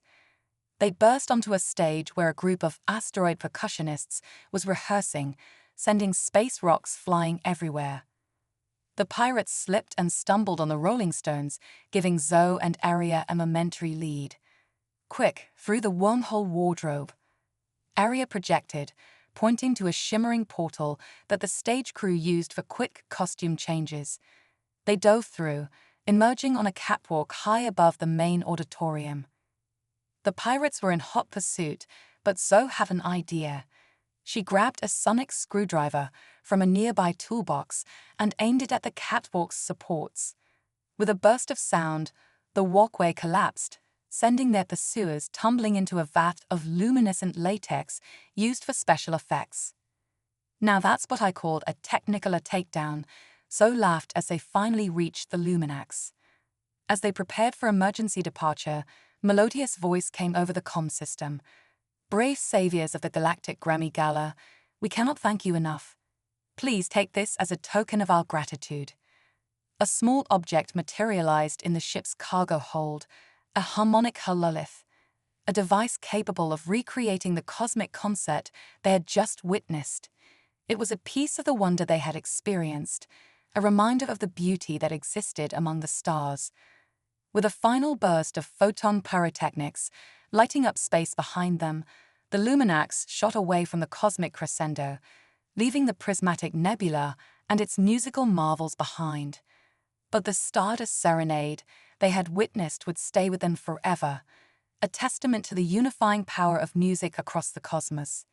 They burst onto a stage where a group of asteroid percussionists was rehearsing, sending space rocks flying everywhere. The pirates slipped and stumbled on the rolling stones, giving Zoe and Arya a momentary lead. "Quick, through the wormhole wardrobe," Arya projected, pointing to a shimmering portal that the stage crew used for quick costume changes. They dove through, emerging on a catwalk high above the main auditorium. The pirates were in hot pursuit, but Zoe had an idea. She grabbed a sonic screwdriver from a nearby toolbox and aimed it at the catwalk's supports. With a burst of sound, the walkway collapsed, sending their pursuers tumbling into a vat of luminescent latex used for special effects. "Now that's what I called a technicolor takedown," Zoe laughed as they finally reached the Luminax. As they prepared for emergency departure, melodious voice came over the comm system. "Brave saviors of the Galactic Grammy Gala, we cannot thank you enough. Please take this as a token of our gratitude." A small object materialized in the ship's cargo hold, a harmonic hololith, a device capable of recreating the cosmic concert they had just witnessed. It was a piece of the wonder they had experienced, a reminder of the beauty that existed among the stars. With a final burst of photon pyrotechnics lighting up space behind them, the Luminax shot away from the cosmic crescendo, leaving the prismatic nebula and its musical marvels behind. But the Stardust serenade they had witnessed would stay with them forever, a testament to the unifying power of music across the cosmos.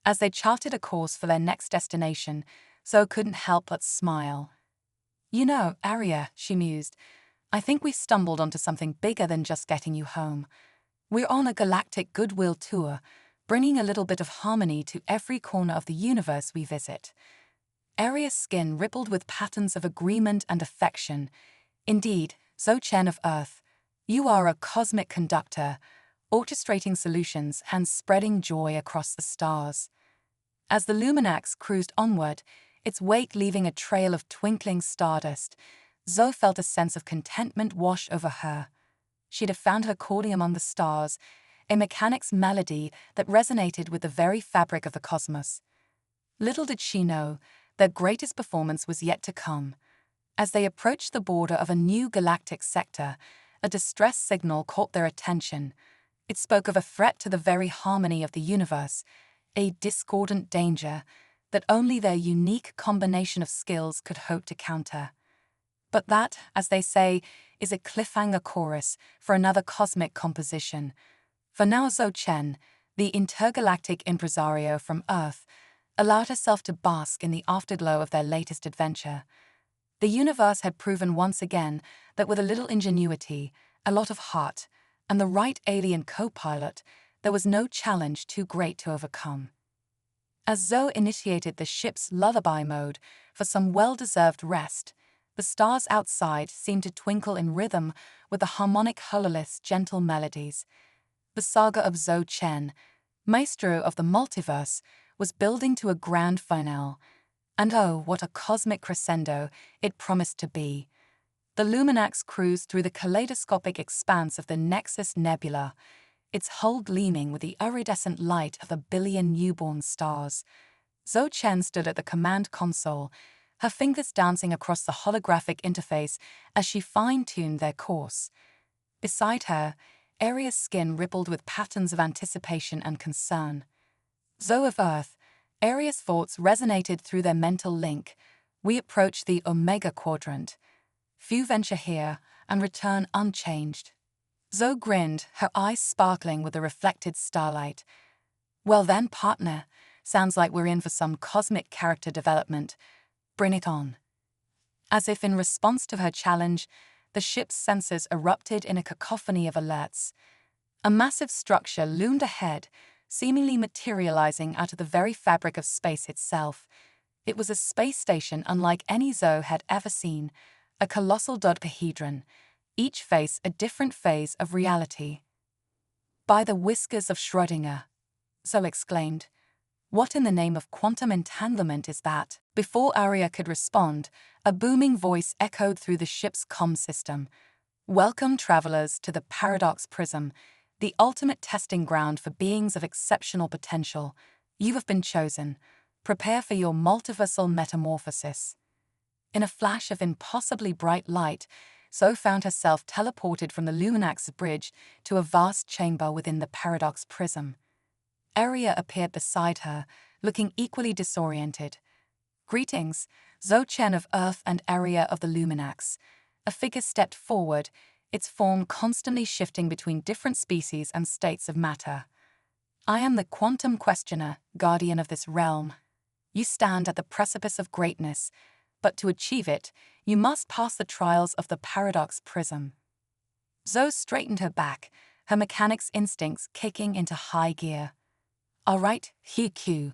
As they charted a course for their next destination, Zoe couldn't help but smile. "You know, Arya," she mused, "I think we stumbled onto something bigger than just getting you home. We're on a galactic goodwill tour, bringing a little bit of harmony to every corner of the universe we visit." Arya's skin rippled with patterns of agreement and affection. "Indeed, Zoe Chen of Earth, you are a cosmic conductor, orchestrating solutions and spreading joy across the stars." As the Luminax cruised onward, its wake leaving a trail of twinkling stardust, Zoe felt a sense of contentment wash over her. She'd have found her calling among the stars, a mechanic's melody that resonated with the very fabric of the cosmos. Little did she know, their greatest performance was yet to come. As they approached the border of a new galactic sector, a distress signal caught their attention. It spoke of a threat to the very harmony of the universe, a discordant danger that only their unique combination of skills could hope to counter. But that, as they say, is a cliffhanger chorus for another cosmic composition. For now Zoe Chen, the intergalactic impresario from Earth, allowed herself to bask in the afterglow of their latest adventure. The universe had proven once again that with a little ingenuity, a lot of heart, and the right alien co-pilot, there was no challenge too great to overcome. As Zoe initiated the ship's lullaby mode for some well-deserved rest, the stars outside seemed to twinkle in rhythm with the harmonic hololith's gentle melodies. The saga of Zoe Chen, maestro of the multiverse, was building to a grand finale. And oh, what a cosmic crescendo it promised to be. The Luminax cruised through the kaleidoscopic expanse of the Nexus Nebula, its hull gleaming with the iridescent light of a billion newborn stars. Zoe Chen stood at the command console, her fingers dancing across the holographic interface as she fine-tuned their course. Beside her, Arya's skin rippled with patterns of anticipation and concern. Zoe of Earth, Arya's thoughts resonated through their mental link. "We approach the Omega Quadrant. Few venture here and return unchanged." Zoe grinned, her eyes sparkling with the reflected starlight. "Well then, partner, sounds like we're in for some cosmic character development. Bring it on." As if in response to her challenge, the ship's sensors erupted in a cacophony of alerts. A massive structure loomed ahead, seemingly materializing out of the very fabric of space itself. It was a space station unlike any Zoe had ever seen, a colossal dodecahedron, each face a different phase of reality. "By the whiskers of Schrödinger," Zoe exclaimed. "What in the name of quantum entanglement is that?" Before Arya could respond, a booming voice echoed through the ship's comm system. "Welcome, travelers, to the Paradox Prism, the ultimate testing ground for beings of exceptional potential. You have been chosen. Prepare for your multiversal metamorphosis." In a flash of impossibly bright light, Zoe found herself teleported from the Luminax bridge to a vast chamber within the paradox prism. Aria appeared beside her, looking equally disoriented. "Greetings, Zoe Chen of Earth and Aria of the Luminax." A figure stepped forward, its form constantly shifting between different species and states of matter. "I am the Quantum Questioner, guardian of this realm. You stand at the precipice of greatness, but to achieve it, you must pass the trials of the paradox prism." Zoe straightened her back, her mechanics instincts kicking into high gear. "All right, HQ,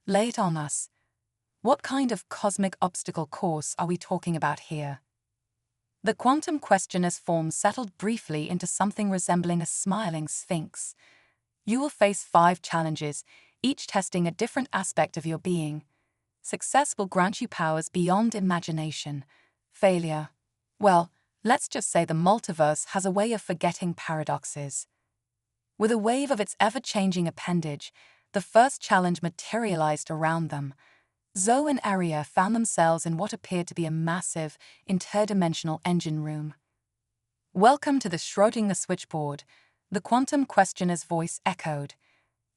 lay it on us. What kind of cosmic obstacle course are we talking about here?" The quantum questioner's form settled briefly into something resembling a smiling sphinx. "You will face 5 challenges, each testing a different aspect of your being. Success will grant you powers beyond imagination. Failure, well, let's just say the multiverse has a way of forgetting paradoxes." With a wave of its ever-changing appendage, the first challenge materialized around them. Zoe and Aria found themselves in what appeared to be a massive, interdimensional engine room. "Welcome to the Schrödinger switchboard," the quantum questioner's voice echoed.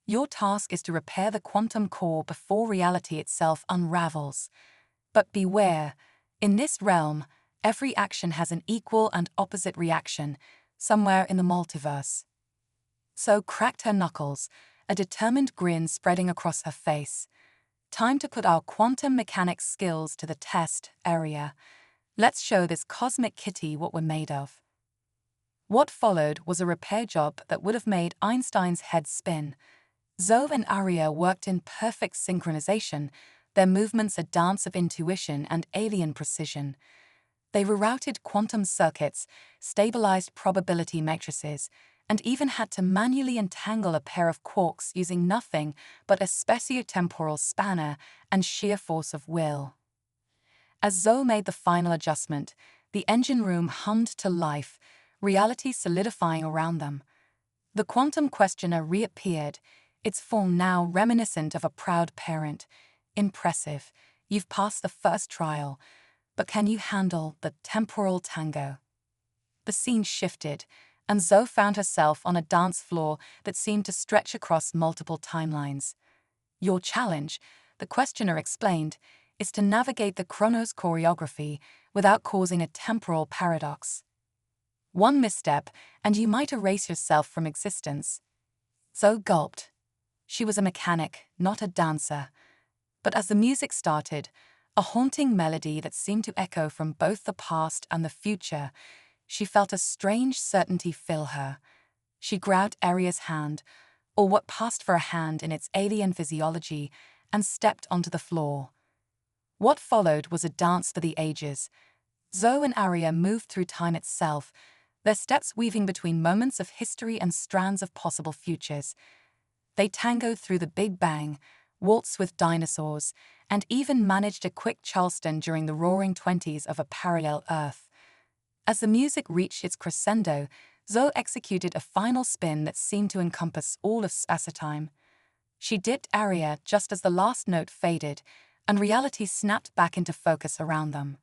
"Your task is to repair the quantum core before reality itself unravels. But beware, in this realm, every action has an equal and opposite reaction, somewhere in the multiverse." So cracked her knuckles, a determined grin spreading across her face. "Time to put our quantum mechanics skills to the test, Aria. Let's show this cosmic kitty what we're made of." What followed was a repair job that would have made Einstein's head spin. Zoe and Aria worked in perfect synchronization, their movements a dance of intuition and alien precision. They rerouted quantum circuits, stabilized probability matrices, and even had to manually entangle a pair of quarks using nothing but a spatiotemporal spanner and sheer force of will. As Zoe made the final adjustment, the engine room hummed to life, reality solidifying around them. The quantum questioner reappeared, its form now reminiscent of a proud parent. "Impressive, you've passed the first trial, but can you handle the temporal tango?" The scene shifted, and Zoe found herself on a dance floor that seemed to stretch across multiple timelines. "Your challenge," the questioner explained, "is to navigate the Chronos choreography without causing a temporal paradox. One misstep, and you might erase yourself from existence." Zoe gulped. She was a mechanic, not a dancer. But as the music started, a haunting melody that seemed to echo from both the past and the future, she felt a strange certainty fill her. She grabbed Aria's hand, or what passed for a hand in its alien physiology, and stepped onto the floor. What followed was a dance for the ages. Zoe and Aria moved through time itself, their steps weaving between moments of history and strands of possible futures. They tangoed through the Big Bang, waltzed with dinosaurs, and even managed a quick Charleston during the roaring 20s of a parallel Earth. As the music reached its crescendo, Zoe executed a final spin that seemed to encompass all of spacetime. She dipped Aria just as the last note faded, and reality snapped back into focus around them.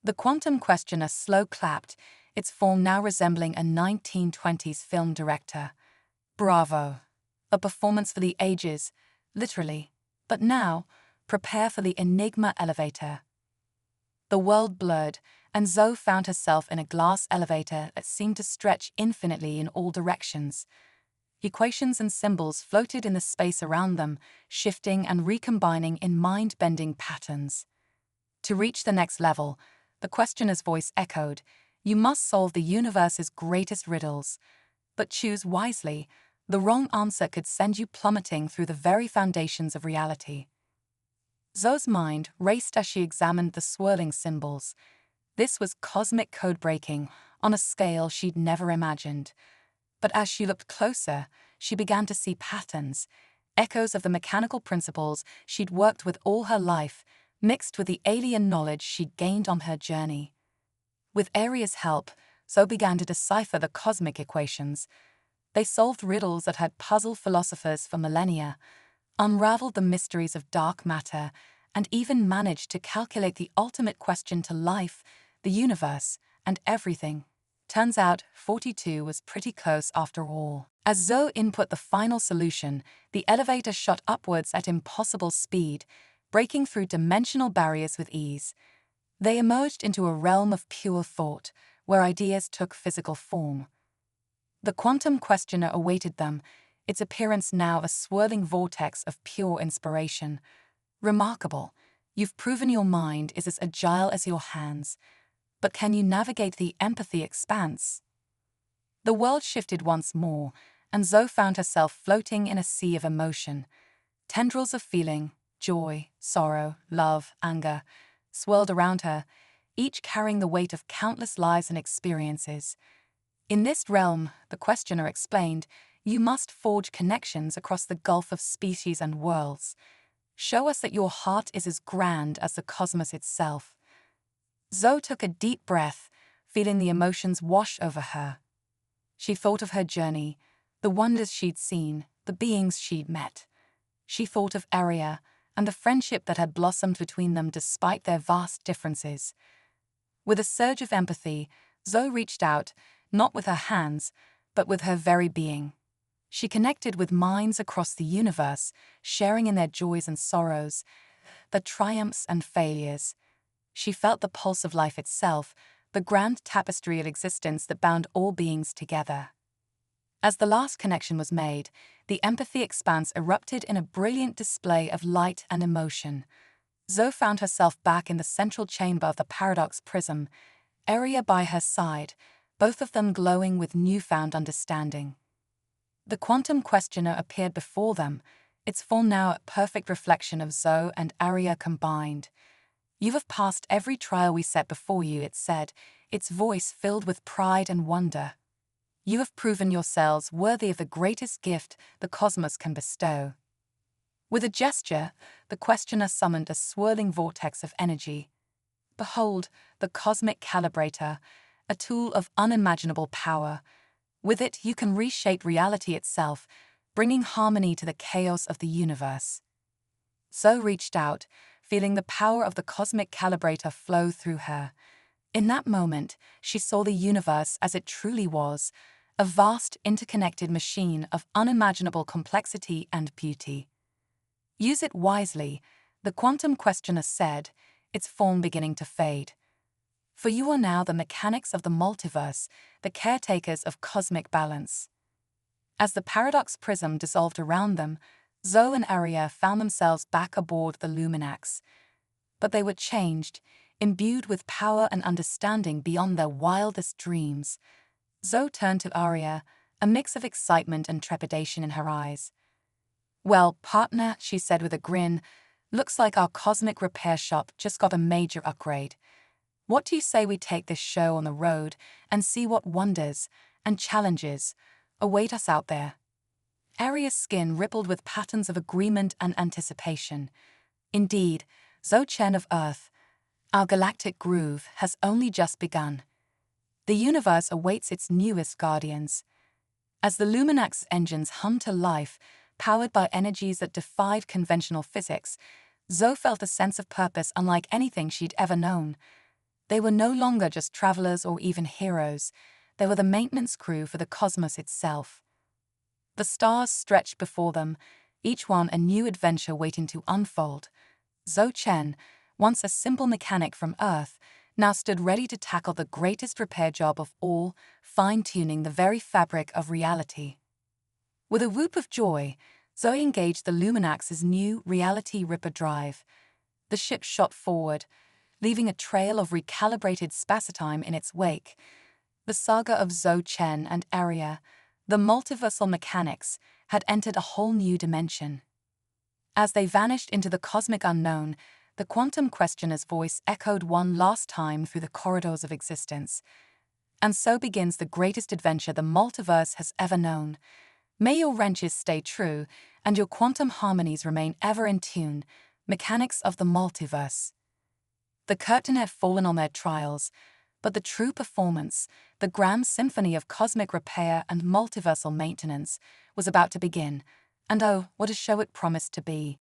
The quantum questioner slow clapped, its form now resembling a 1920s film director. "Bravo! A performance for the ages, literally. But now, prepare for the Enigma elevator." The world blurred, and Zoe found herself in a glass elevator that seemed to stretch infinitely in all directions. Equations and symbols floated in the space around them, shifting and recombining in mind-bending patterns. To reach the next level, the questioner's voice echoed, "You must solve the universe's greatest riddles. But choose wisely. The wrong answer could send you plummeting through the very foundations of reality." Zoe's mind raced as she examined the swirling symbols. This was cosmic code-breaking on a scale she'd never imagined. But as she looked closer, she began to see patterns, echoes of the mechanical principles she'd worked with all her life, mixed with the alien knowledge she'd gained on her journey. With Aria's help, Zoe began to decipher the cosmic equations. They solved riddles that had puzzled philosophers for millennia, unraveled the mysteries of dark matter, and even managed to calculate the ultimate question to life, the universe, and everything. Turns out 42 was pretty close after all. As Zoe input the final solution, the elevator shot upwards at impossible speed, breaking through dimensional barriers with ease. They emerged into a realm of pure thought, where ideas took physical form. The quantum questioner awaited them, its appearance now a swirling vortex of pure inspiration. Remarkable. You've proven your mind is as agile as your hands. But can you navigate the empathy expanse? The world shifted once more, and Zoe found herself floating in a sea of emotion. Tendrils of feeling, joy, sorrow, love, anger, swirled around her, each carrying the weight of countless lives and experiences. In this realm, the questioner explained, you must forge connections across the gulf of species and worlds. Show us that your heart is as grand as the cosmos itself. Zoe took a deep breath, feeling the emotions wash over her. She thought of her journey, the wonders she'd seen, the beings she'd met. She thought of Aria and the friendship that had blossomed between them despite their vast differences. With a surge of empathy, Zoe reached out, not with her hands, but with her very being. She connected with minds across the universe, sharing in their joys and sorrows, their triumphs and failures. She felt the pulse of life itself, the grand tapestry of existence that bound all beings together. As the last connection was made, the empathy expanse erupted in a brilliant display of light and emotion. Zoe found herself back in the central chamber of the paradox prism, Aria by her side, both of them glowing with newfound understanding. The quantum questioner appeared before them, its form now a perfect reflection of Zoe and Aria combined. You have passed every trial we set before you, it said, its voice filled with pride and wonder. You have proven yourselves worthy of the greatest gift the cosmos can bestow. With a gesture, the questioner summoned a swirling vortex of energy. Behold, the cosmic calibrator, a tool of unimaginable power. With it, you can reshape reality itself, bringing harmony to the chaos of the universe. Zoe reached out, feeling the power of the cosmic calibrator flow through her. In that moment, she saw the universe as it truly was, a vast, interconnected machine of unimaginable complexity and beauty. Use it wisely, the quantum questioner said, its form beginning to fade. For you are now the mechanics of the multiverse, the caretakers of cosmic balance. As the paradox prism dissolved around them, Zoe and Aria found themselves back aboard the Luminax. But they were changed, imbued with power and understanding beyond their wildest dreams. Zoe turned to Aria, a mix of excitement and trepidation in her eyes. Well, partner, she said with a grin, looks like our cosmic repair shop just got a major upgrade. What do you say we take this show on the road and see what wonders and challenges await us out there? Aria's skin rippled with patterns of agreement and anticipation. Indeed, Zoe Chen of Earth, our galactic groove has only just begun. The universe awaits its newest guardians. As the Luminax's engines hummed to life, powered by energies that defied conventional physics, Zoe felt a sense of purpose unlike anything she'd ever known. They were no longer just travelers or even heroes. They were the maintenance crew for the cosmos itself. The stars stretched before them, each one a new adventure waiting to unfold. Zoe Chen, once a simple mechanic from Earth, now stood ready to tackle the greatest repair job of all, fine-tuning the very fabric of reality. With a whoop of joy, Zoe engaged the Luminax's new Reality Ripper drive. The ship shot forward, leaving a trail of recalibrated spacetime in its wake. The saga of Zoe Chen and Aria, the multiversal mechanics, had entered a whole new dimension. As they vanished into the cosmic unknown, the quantum questioner's voice echoed one last time through the corridors of existence. And so begins the greatest adventure the multiverse has ever known. May your wrenches stay true, and your quantum harmonies remain ever in tune, mechanics of the multiverse. The curtain had fallen on their trials, but the true performance, the grand symphony of cosmic repair and multiversal maintenance, was about to begin. And oh, what a show it promised to be.